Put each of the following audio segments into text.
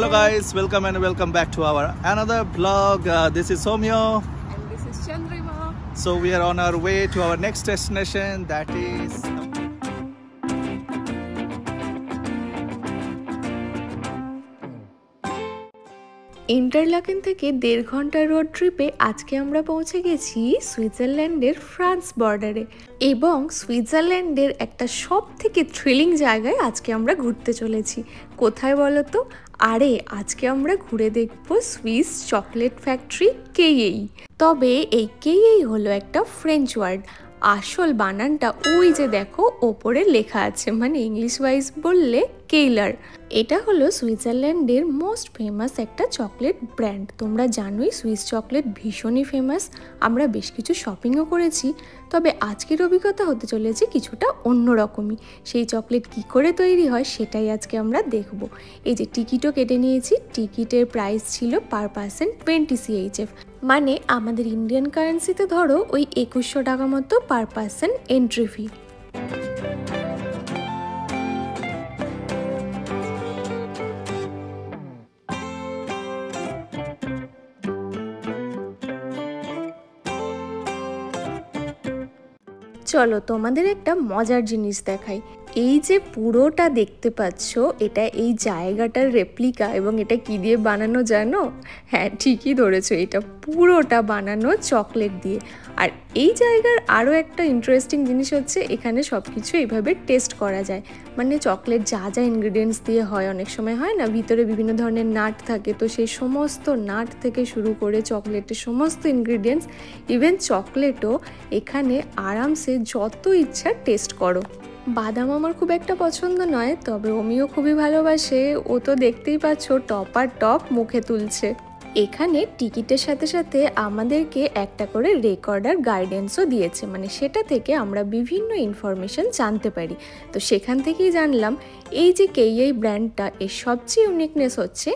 Hello guys, welcome and welcome back to our another vlog. This is Somyo and this is Chandrima. So we are on our way to our next destination, that is Interlaken থেকে 1.5 ঘন্টার road ট্রিপে আজকে আমরা পৌঁছে গেছি সুইজারল্যান্ডের France বর্ডারে এবং সুইজারল্যান্ডের একটা সবথেকে থ্রিলিং জায়গায় আজকে আমরা ঘুরতে চলেছি। কোথায় বলো তো? আরে আজকে আমরা ঘুরে দেখব সুইস চকলেট ফ্যাক্টরি কেইই। তবে এই কেইই হলো একটা ফ্রেঞ্চ ওয়ার্ড, আসল বানানটা ওই যে দেখো ওপরে লেখা আছে, মানে ইংলিশ ওয়াইজ বললে কেইলার। এটা হলো সুইজারল্যান্ডের মোস্ট ফেমাস একটা চকলেট ব্র্যান্ড। তোমরা জানোই সুইস চকলেট ভীষণই ফেমাস, আমরা বেশ কিছু শপিংও করেছি। তবে আজকের অভিজ্ঞতা হতে চলেছে কিছুটা অন্যরকমই। সেই চকলেট কি করে তৈরি হয় সেটাই আজকে আমরা দেখব। এই যে টিকিটও কেটে নিয়েছি, টিকিটের প্রাইস ছিল পার পার্সন 20 CHF, মানে আমাদের ইন্ডিয়ান কারেন্সিতে ধরো ওই 2100 টাকা মতো পার পার্সন এন্ট্রি ফি। চলো তোমাদের একটা মজার জিনিস দেখাই। এই যে পুরোটা দেখতে পাচ্ছ এটা এই জায়গাটার রেপ্লিকা, এবং এটা কি দিয়ে বানানো জানো? হ্যাঁ ঠিকই ধরেছো, এটা পুরোটা বানানো চকলেট দিয়ে। আর এই জায়গার আরও একটা ইন্টারেস্টিং জিনিস হচ্ছে এখানে সব কিছু এইভাবে টেস্ট করা যায়, মানে চকলেট যা যা ইনগ্রিডিয়েন্টস দিয়ে হয়, অনেক সময় হয় না ভিতরে বিভিন্ন ধরনের নাট থাকে, তো সেই সমস্ত নাট থেকে শুরু করে চকলেটের সমস্ত ইনগ্রিডিয়েন্টস, ইভেন চকলেটও এখানে আরামসে যত ইচ্ছা টেস্ট করো। বাদাম আমার খুব একটা পছন্দ নয়, তবে অমিও খুবই ভালোবাসে, ও তো দেখতেই পাচ্ছ টপার টপ মুখে তুলছে। এখানে টিকিটের সাথে সাথে আমাদেরকে একটা করে রেকর্ডার গাইডেন্সও দিয়েছে, মানে সেটা থেকে আমরা বিভিন্ন ইনফরমেশন জানতে পারি। তো সেখান থেকেই জানলাম এই যে কেইই ব্র্যান্ডটা, এর সবচেয়ে ইউনিকনেস হচ্ছে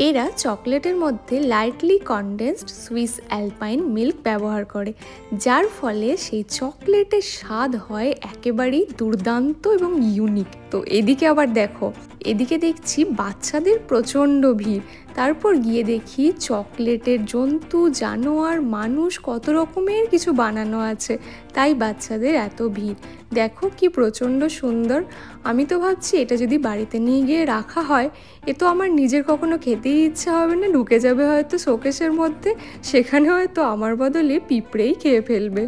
এরা চকলেটের মধ্যে lightly condensed Swiss alpine milk ব্যবহার করে, যার ফলে সেই চকলেটের স্বাদ হয় একেবারেই দুর্দান্ত এবং ইউনিক। তো এদিকে আবার দেখো, এদিকে দেখছি বাচ্চাদের প্রচণ্ড ভিড়। তারপর গিয়ে দেখি চকলেটের জন্তু, জানোয়ার, মানুষ, কত রকমের কিছু বানানো আছে, তাই বাচ্চাদের এত ভিড়। দেখো কি প্রচণ্ড সুন্দর। আমি তো ভাবছি এটা যদি বাড়িতে নিয়ে গিয়ে রাখা হয়, এ তো আমার নিজের কখনো খেতেই ইচ্ছা হবে না, ঢুকে যাবে হয়তো শোকেসের মধ্যে, সেখানে হয়তো আমার বদলে পিঁপড়েই খেয়ে ফেলবে।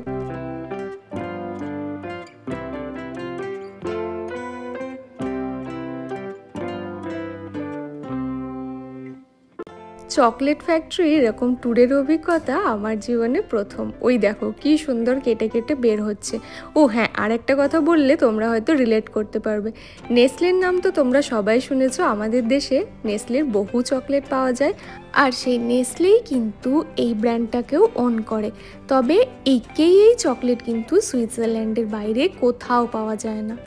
চকলেট ফ্যাক্টরি এরকম ট্যুরের অভিজ্ঞতা আমার জীবনে প্রথম। ওই দেখো কি সুন্দর কেটে কেটে বের হচ্ছে। ও হ্যাঁ, আর একটা কথা বললে তোমরা হয়তো রিলেট করতে পারবে। নেসলের নাম তো তোমরা সবাই শুনেছো, আমাদের দেশে নেসলের বহু চকলেট পাওয়া যায়, আর সেই নেসলেই কিন্তু এই ব্র্যান্ডটাকেও ওন করে। তবে এই কেইই চকলেট কিন্তু সুইজারল্যান্ডের বাইরে কোথাও পাওয়া যায় না।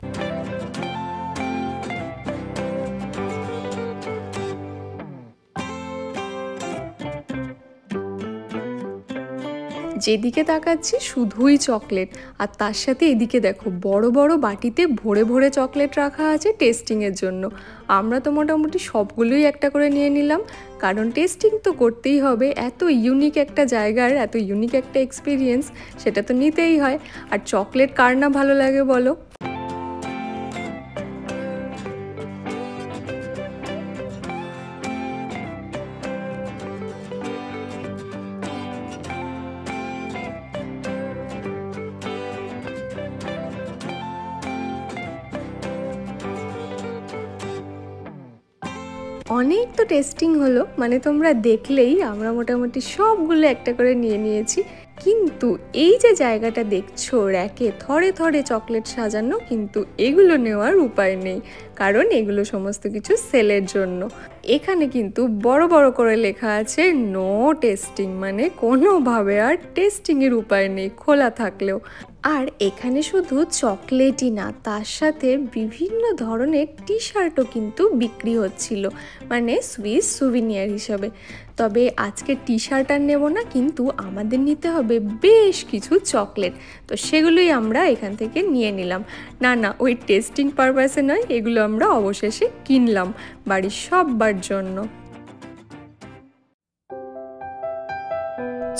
যেদিকে তাকাচ্ছি শুধুই চকলেট, আর তার সাথে এদিকে দেখো বড় বড় বাটিতে ভরে ভরে চকলেট রাখা আছে টেস্টিংয়ের জন্য। আমরা তো মোটামুটি সবগুলোই একটা করে নিয়ে নিলাম, কারণ টেস্টিং তো করতেই হবে। এত ইউনিক একটা জায়গার এত ইউনিক একটা এক্সপিরিয়েন্স, সেটা তো নিতেই হয়। আর চকলেট কার না ভালো লাগে বলো? অনেক তো টেস্টিং হলো, মানে তোমরা দেখলেই আমরা মোটামুটি সবগুলো একটা করে নিয়ে নিয়েছি। কিন্তু এই যে জায়গাটা দেখছো র্যাকে থরে থরে চকলেট সাজানো, কিন্তু এগুলো নেওয়ার উপায় নেই, কারণ এগুলো সমস্ত কিছু সেলের জন্য। এখানে কিন্তু বড় বড় করে লেখা আছে নো টেস্টিং, মানে কোনোভাবে আর টেস্টিংয়ের উপায় নেই খোলা থাকলেও। আর এখানে শুধু চকলেটই না, তার সাথে বিভিন্ন ধরনের টি শার্টও কিন্তু বিক্রি হচ্ছিল, মানে সুইস সুভিনিয়ার হিসাবে। তবে আজকে টি শার্ট আর নেব না, কিন্তু আমাদের নিতে হবে বেশ কিছু চকলেট, তো সেগুলোই আমরা এখান থেকে নিয়ে নিলাম। না ওই টেস্টিং পারপাসে নয়, এগুলো আমরা অবশেষে কিনলাম বাড়ির সববার জন্য।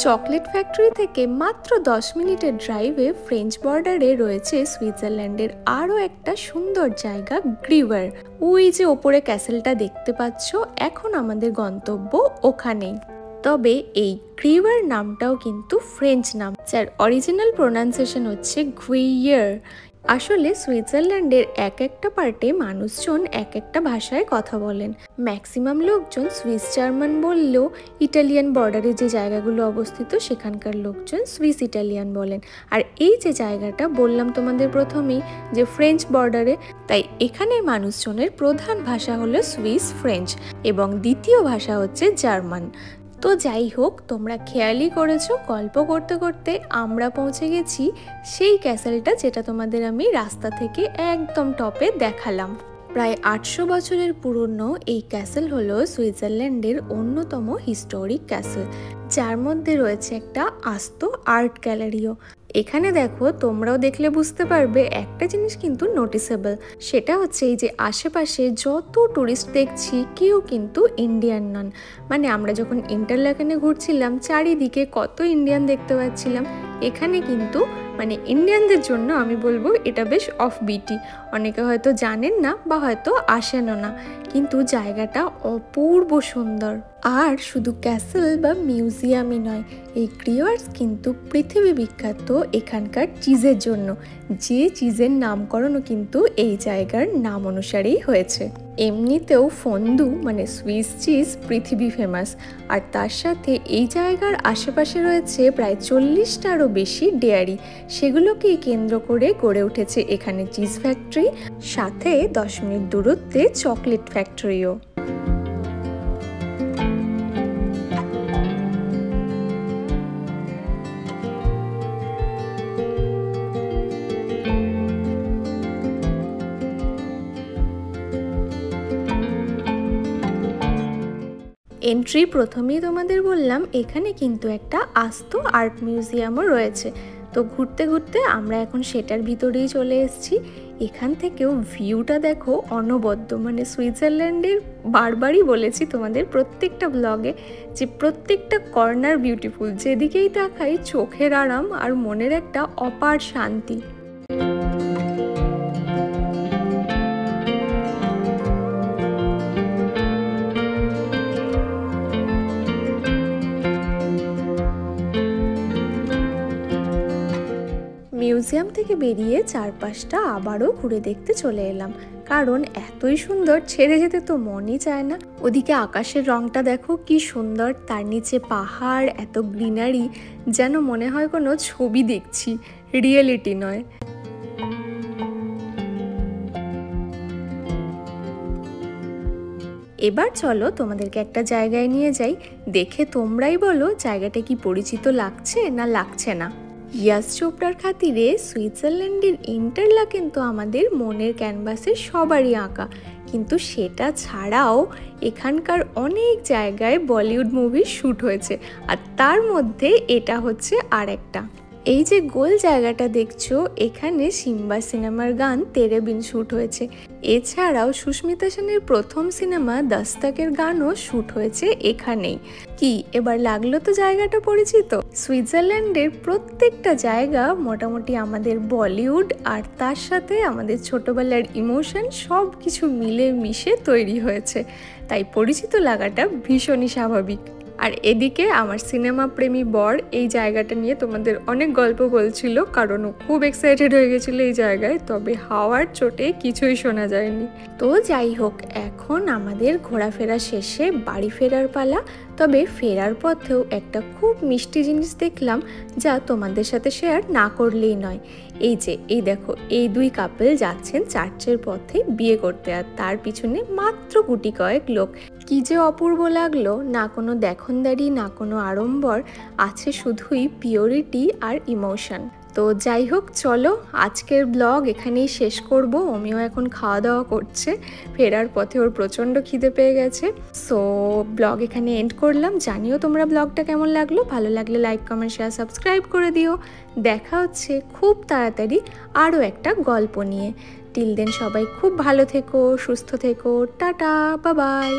চকলেট ফ্যাক্টরি থেকে মাত্র 10 মিনিটের ড্রাইভে ফ্রেঞ্চ বর্ডারে রয়েছে সুইজারল্যান্ডের আরও একটা সুন্দর জায়গা গ্রিভার। ওই যে ওপরে ক্যাসেলটা দেখতে পাচ্ছ, এখন আমাদের গন্তব্য ওখানেই। তবে এই গ্রিভার নামটাও কিন্তু ফ্রেঞ্চ নাম, যার অরিজিনাল প্রোনাউন্সিয়েশন হচ্ছে গুইয়ার। আসলে সুইজারল্যান্ডের এক একটা পার্টে মানুষজন এক একটা ভাষায় কথা বলেন। ম্যাক্সিমাম লোকজন সুইস জার্মান বললেও ইটালিয়ান বর্ডারে যে জায়গাগুলো অবস্থিত সেখানকার লোকজন সুইস ইটালিয়ান বলেন। আর এই যে জায়গাটা বললাম তোমাদের প্রথমেই যে ফ্রেঞ্চ বর্ডারে, তাই এখানের মানুষজনের প্রধান ভাষা হলো সুইস ফ্রেঞ্চ এবং দ্বিতীয় ভাষা হচ্ছে জার্মান। তো যাই হোক, তোমরা খেয়ালই করেছো গল্প করতে করতে আমরা পৌঁছে গেছি সেই ক্যাসেলটা যেটা তোমাদের আমি রাস্তা থেকে একদম টপে দেখালাম। প্রায় 800 বছরের পুরনো এই ক্যাসেল হলো সুইজারল্যান্ডের অন্যতম হিস্টোরিক ক্যাসেল, যার মধ্যে রয়েছে একটা আস্ত আর্ট গ্যালারিও। এখানে দেখো, তোমরাও দেখলে বুঝতে পারবে একটা জিনিস কিন্তু নোটিসেবল, সেটা হচ্ছে এই যে আশেপাশে যত টুরিস্ট দেখছি কেউ কিন্তু ইন্ডিয়ান নন। মানে আমরা যখন ইন্টারল্যাকেনে ঘুরছিলাম চারিদিকে কত ইন্ডিয়ান দেখতে পাচ্ছিলাম, এখানে কিন্তু মানে ইন্ডিয়ানদের জন্য আমি বলবো এটা বেশ অফবিটি। অনেকে হয়তো জানেন না বা হয়তো আসেনও না, কিন্তু জায়গাটা অপূর্ব সুন্দর। আর শুধু ক্যাসেল বা মিউজিয়ামই নয়, এই গ্রিভার্স কিন্তু পৃথিবী বিখ্যাত এখানকার চিজের জন্য, যে চিজের নামকরণও কিন্তু এই জায়গার নাম অনুসারেই হয়েছে। এমনিতেও ফন্দু মানে সুইস চিজ পৃথিবী ফেমাস, আর তার সাথে এই জায়গার আশেপাশে রয়েছে প্রায় 40টারও বেশি ডেয়ারি, সেগুলোকেই কেন্দ্র করে গড়ে উঠেছে এখানে চিজ ফ্যাক্টরি, সাথে 10 মিনিট দূরত্বে চকলেট ফ্যাক্টরিও। এন্ট্রি প্রথমেই তোমাদের বললাম এখানে কিন্তু একটা আস্ত আর্ট মিউজিয়ামও রয়েছে। তো ঘুরতে ঘুরতে আমরা এখন সেটার ভিতরেই চলে এসেছি। এখান থেকেও ভিউটা দেখো অনবদ্য, মানে সুইজারল্যান্ডের বারবারই বলেছি তোমাদের প্রত্যেকটা ব্লগে যে প্রত্যেকটা কর্নার বিউটিফুল, যেদিকেই তাকাই চোখের আরাম আর মনের একটা অপার শান্তি। মিউজিয়াম থেকে বেরিয়ে চারপাশটা আবারও ঘুরে দেখতে চলে এলাম, কারণ এতই সুন্দর ছেড়ে যেতে তো মনই চায় না। ওদিকে আকাশের রংটা দেখো কি সুন্দর, তার নিচে পাহাড়, এত গ্রিনারি, যেন মনে হয় কোনো ছবি দেখছি, রিয়েলিটি নয়। এবার চলো তোমাদেরকে একটা জায়গায় নিয়ে যাই, দেখে তোমরাই বলো জায়গাটা কি পরিচিত লাগছে না লাগছে না। ইয়াস চোপড়ার খাতিরে সুইজারল্যান্ডের ইন্টারলাকেন তো আমাদের মনের ক্যানভাসে সবারই আঁকা, কিন্তু সেটা ছাড়াও এখানকার অনেক জায়গায় বলিউড মুভি শ্যুট হয়েছে, আর তার মধ্যে এটা হচ্ছে আর একটা। এই যে গোল জায়গাটা দেখছো, এখানে সিম্বা সিনেমার গান তেরে বিন শ্যুট হয়েছে। এছাড়াও সুস্মিতা সেনের প্রথম সিনেমা দস্তকের গানও শ্যুট হয়েছে এখানেই। কি এবার লাগলো তো জায়গাটা পরিচিত? সুইজারল্যান্ডের প্রত্যেকটা জায়গা মোটামুটি আমাদের বলিউড আর তার সাথে আমাদের ছোটবেলার ইমোশন সব কিছু মিলে মিশে তৈরি হয়েছে, তাই পরিচিত লাগাটা ভীষণই স্বাভাবিক। আর এদিকে আমার সিনেমা প্রেমী বর এই জায়গাটা নিয়ে তোমাদের অনেক গল্প বলছিল, কারণ ও খুব এক্সাইটেড হয়ে গেছিলো এই জায়গায়, তবে হাওয়ার চোটে কিছুই শোনা যায়নি। তো যাই হোক, এখন আমাদের ঘোরাফেরা শেষে বাড়ি ফেরার পালা। তবে ফেরার পথেও একটা খুব মিষ্টি জিনিস দেখলাম, যা তোমাদের সাথে শেয়ার না করলেই নয়। এই দেখো, এই দুই কাপল যাচ্ছেন চার্চের পথে বিয়ে করতে, আর তার পিছনে মাত্র গুটি কয়েক লোক। কি যে অপূর্ব লাগলো, না কোনো দেখনদারি, না কোনো আড়ম্বর, আছে শুধুই পিওরিটি আর ইমোশন। তো যাই হোক, চলো আজকের ব্লগ এখানেই শেষ করব। অমিও এখন খাওয়া দাওয়া করছে, ফেরার পথে ওর প্রচণ্ড খিদে পেয়ে গেছে। সো ব্লগ এখানে এন্ড করলাম। জানিও তোমরা ব্লগটা কেমন লাগলো, ভালো লাগলে লাইক, কমেন্ট, শেয়ার, সাবস্ক্রাইব করে দিও। দেখা হচ্ছে খুব তাড়াতাড়ি আরও একটা গল্প নিয়ে। টিল দেন সবাই খুব ভালো থেকো, সুস্থ থেকো, টাটা, বাই বাই।